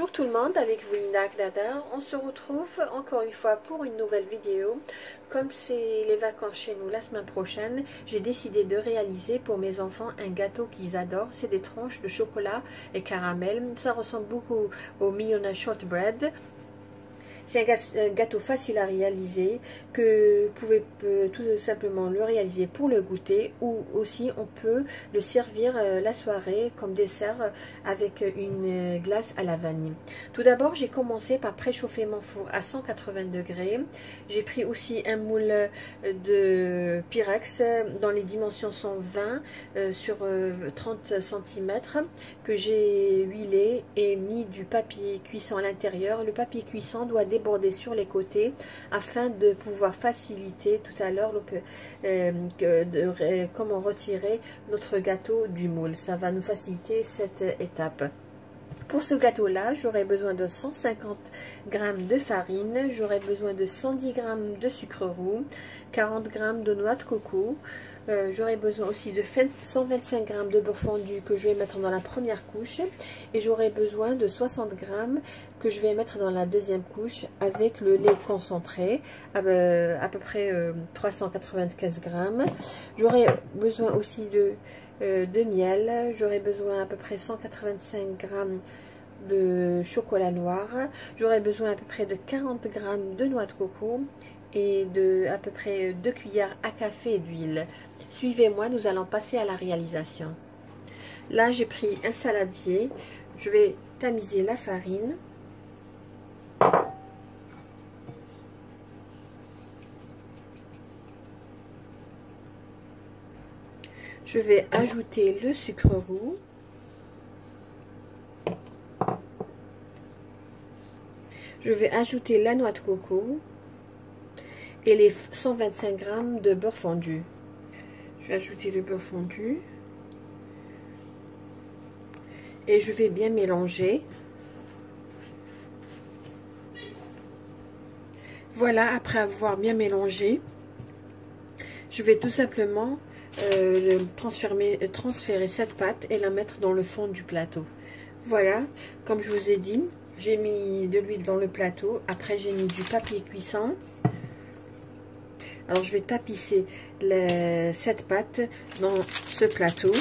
Bonjour tout le monde, avec vous Lina Agdada. On se retrouve encore une fois pour une nouvelle vidéo. Comme c'est les vacances chez nous la semaine prochaine, j'ai décidé de réaliser pour mes enfants un gâteau qu'ils adorent. C'est des tranches de chocolat et caramel. Ça ressemble beaucoup au Millionaire Shortbread. C'est un gâteau facile à réaliser, que vous pouvez tout simplement le réaliser pour le goûter, ou aussi on peut le servir la soirée comme dessert avec une glace à la vanille. Tout d'abord, j'ai commencé par préchauffer mon four à 180 degrés. J'ai pris aussi un moule de Pyrex dans les dimensions 120 sur 30 cm que j'ai huilé et mis du papier cuisson à l'intérieur. Le papier cuisson doit déborder sur les côtés afin de pouvoir faciliter tout à l'heure comment retirer notre gâteau du moule. Ça va nous faciliter cette étape. Pour ce gâteau-là, j'aurai besoin de 150 g de farine, j'aurai besoin de 110 g de sucre roux, 40 g de noix de coco, j'aurai besoin aussi de 125 g de beurre fondu que je vais mettre dans la première couche, et j'aurai besoin de 60 g que je vais mettre dans la deuxième couche avec le lait concentré, à peu près 395 g. J'aurai besoin aussi de miel, j'aurai besoin à peu près 185 g de chocolat noir, j'aurai besoin à peu près de 40 g de noix de coco et de à peu près 2 cuillères à café d'huile. Suivez-moi, nous allons passer à la réalisation. Là, j'ai pris un saladier, je vais tamiser la farine. Je vais ajouter le sucre roux. Je vais ajouter la noix de coco et les 125 g de beurre fondu. Je vais ajouter le beurre fondu et je vais bien mélanger. Voilà, après avoir bien mélangé, je vais tout simplement transférer cette pâte et la mettre dans le fond du plateau. Voilà, comme je vous ai dit, j'ai mis de l'huile dans le plateau. Après, j'ai mis du papier cuisson. Alors, je vais tapisser cette pâte dans ce plateau.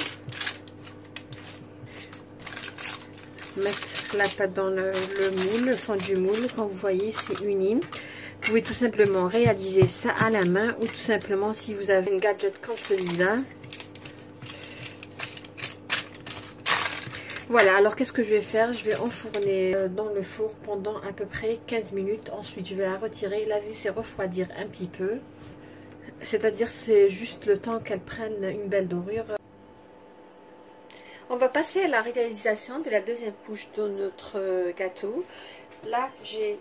Mettre la pâte dans le moule, le fond du moule. Quand vous voyez, c'est uni. Vous pouvez tout simplement réaliser ça à la main, ou tout simplement si vous avez un gadget comme celui-là. Voilà, alors qu'est-ce que je vais faire? Je vais enfourner dans le four pendant à peu près 15 minutes. Ensuite, je vais la retirer, la laisser refroidir un petit peu. C'est-à-dire, c'est juste le temps qu'elle prenne une belle dorure. On va passer à la réalisation de la deuxième couche de notre gâteau. Là, j'ai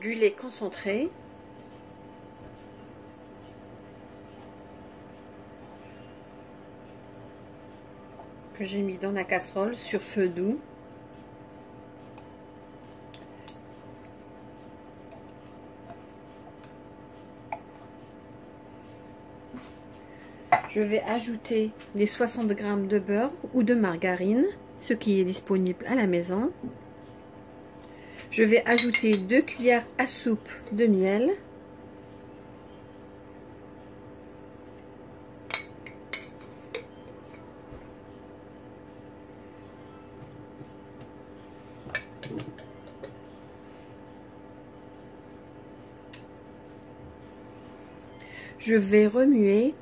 du lait concentré. Que j'ai mis dans la casserole sur feu doux. Je vais ajouter les 60 g de beurre ou de margarine, ce qui est disponible à la maison. Je vais ajouter 2 cuillères à soupe de miel. Je vais remuer,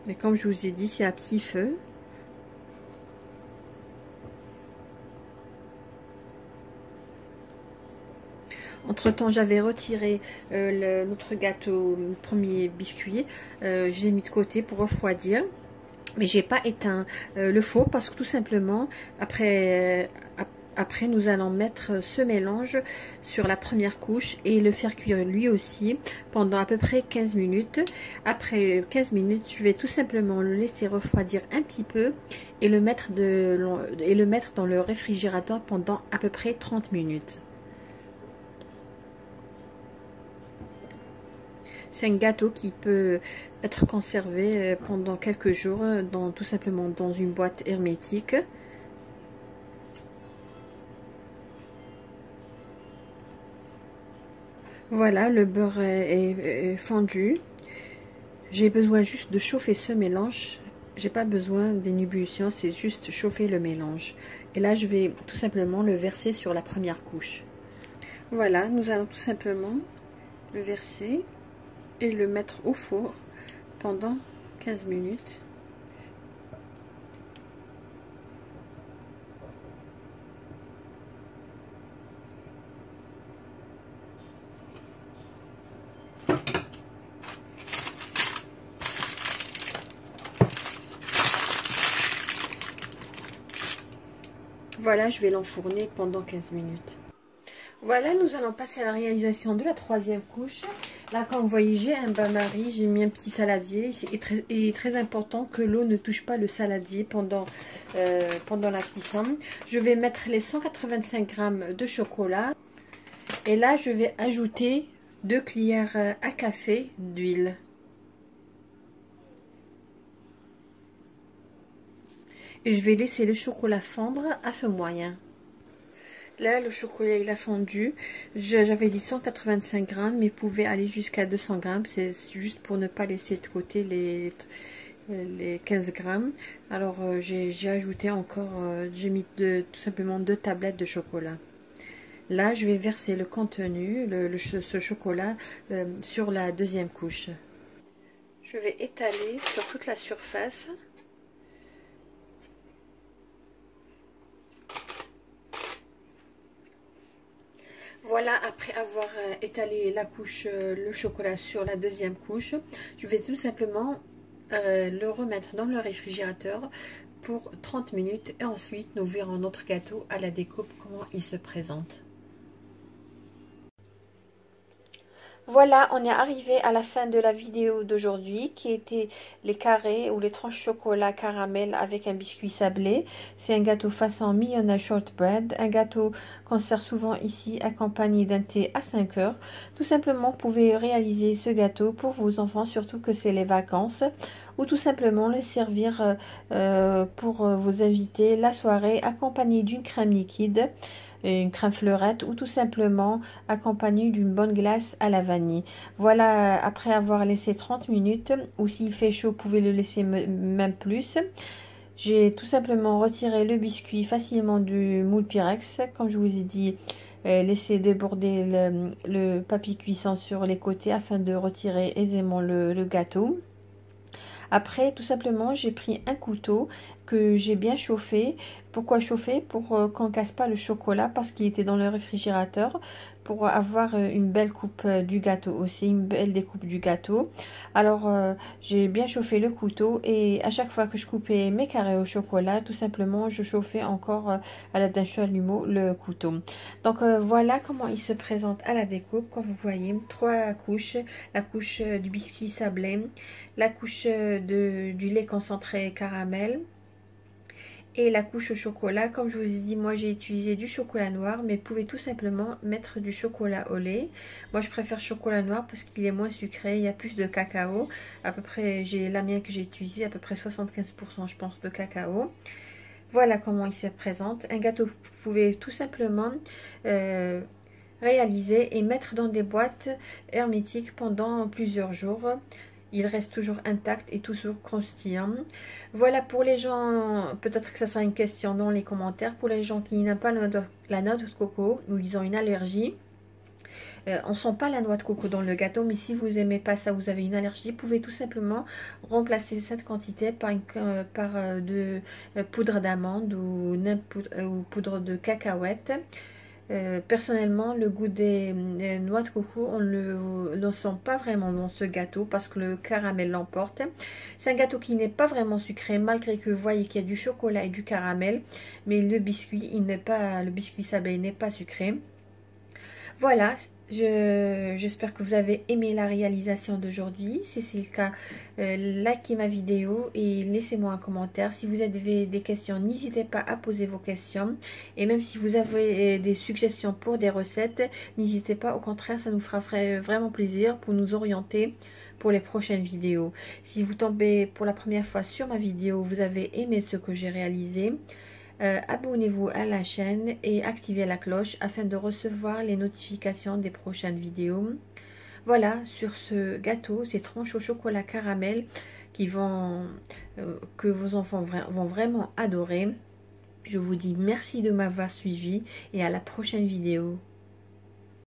mais comme je vous ai dit, c'est à petit feu. Entre temps, j'avais retiré notre gâteau, le premier biscuit. Je l'ai mis de côté pour refroidir. Mais j'ai pas éteint le four parce que tout simplement, après, nous allons mettre ce mélange sur la première couche et le faire cuire lui aussi pendant à peu près 15 minutes. Après 15 minutes, je vais tout simplement le laisser refroidir un petit peu et le mettre dans le réfrigérateur pendant à peu près 30 minutes. C'est un gâteau qui peut être conservé pendant quelques jours, tout simplement dans une boîte hermétique. Voilà, le beurre est fondu. J'ai besoin juste de chauffer ce mélange. J'ai pas besoin d'une ébullition, c'est juste chauffer le mélange. Et là, je vais tout simplement le verser sur la première couche. Voilà, nous allons tout simplement le verser et le mettre au four pendant 15 minutes. Voilà, je vais l'enfourner pendant 15 minutes. Voilà, nous allons passer à la réalisation de la troisième couche. Là, comme vous voyez, j'ai un bain-marie, j'ai mis un petit saladier. Il est très important que l'eau ne touche pas le saladier pendant la cuisson. Je vais mettre les 185 g de chocolat. Et là, je vais ajouter 2 cuillères à café d'huile. Et je vais laisser le chocolat fondre à feu moyen. Là, le chocolat, il a fondu. J'avais dit 185 g, mais vous pouvez aller jusqu'à 200 g. C'est juste pour ne pas laisser de côté les 15 g. Alors, j'ai ajouté encore, j'ai mis tout simplement 2 tablettes de chocolat. Là, je vais verser le contenu, ce chocolat, sur la deuxième couche. Je vais étaler sur toute la surface. Voilà, après avoir étalé la couche, le chocolat sur la deuxième couche, je vais tout simplement le remettre dans le réfrigérateur pour 30 minutes et ensuite nous verrons notre gâteau à la découpe, comment il se présente. Voilà, on est arrivé à la fin de la vidéo d'aujourd'hui qui était les carrés ou les tranches chocolat caramel avec un biscuit sablé. C'est un gâteau façon Millionnaire Shortbread, un gâteau qu'on sert souvent ici accompagné d'un thé à 5 heures. Tout simplement, vous pouvez réaliser ce gâteau pour vos enfants, surtout que c'est les vacances, ou tout simplement le servir pour vos invités la soirée accompagné d'une crème liquide, une crème fleurette ou tout simplement accompagné d'une bonne glace à la vanille. Voilà, après avoir laissé 30 minutes, ou s'il fait chaud, vous pouvez le laisser même plus. J'ai tout simplement retiré le biscuit facilement du moule Pyrex. Comme je vous ai dit, laissez déborder le papier cuisson sur les côtés afin de retirer aisément le gâteau. Après, tout simplement, j'ai pris un couteau que j'ai bien chauffé. Pourquoi chauffer? Pour qu'on ne casse pas le chocolat, parce qu'il était dans le réfrigérateur, pour avoir une belle coupe du gâteau aussi, une belle découpe du gâteau. Alors, j'ai bien chauffé le couteau et à chaque fois que je coupais mes carrés au chocolat, tout simplement, je chauffais encore à l'aide d'un chalumeau le couteau. Donc, voilà comment il se présente à la découpe. Comme vous voyez, 3 couches. La couche du biscuit sablé, la couche du lait concentré caramel et la couche au chocolat. Comme je vous ai dit, moi j'ai utilisé du chocolat noir, mais vous pouvez tout simplement mettre du chocolat au lait. Moi je préfère chocolat noir parce qu'il est moins sucré, il y a plus de cacao. À peu près, j'ai la mienne que j'ai utilisée, à peu près 75% je pense de cacao. Voilà comment il se présente. Un gâteau, vous pouvez tout simplement réaliser et mettre dans des boîtes hermétiques pendant plusieurs jours. Il reste toujours intact et toujours croustillant. Voilà, pour les gens, peut-être que ça sera une question dans les commentaires, pour les gens qui n'aiment pas la noix de coco ou ils ont une allergie. On ne sent pas la noix de coco dans le gâteau, mais si vous n'aimez pas ça, vous avez une allergie, vous pouvez tout simplement remplacer cette quantité par de poudre d'amande ou poudre de cacahuète. Personnellement, le goût des noix de coco, on ne le sent pas vraiment dans ce gâteau parce que le caramel l'emporte. C'est un gâteau qui n'est pas vraiment sucré, malgré que vous voyez qu'il y a du chocolat et du caramel, mais le biscuit, le biscuit sablé n'est pas sucré. Voilà, j'espère que vous avez aimé la réalisation d'aujourd'hui. Si c'est le cas, likez ma vidéo et laissez-moi un commentaire. Si vous avez des questions, n'hésitez pas à poser vos questions. Et même si vous avez des suggestions pour des recettes, n'hésitez pas. Au contraire, ça nous fera vraiment plaisir pour nous orienter pour les prochaines vidéos. Si vous tombez pour la première fois sur ma vidéo, vous avez aimé ce que j'ai réalisé, abonnez-vous à la chaîne et activez la cloche afin de recevoir les notifications des prochaines vidéos. Voilà, sur ce gâteau, ces tranches au chocolat caramel que vos enfants vont vraiment adorer. Je vous dis merci de m'avoir suivi et à la prochaine vidéo.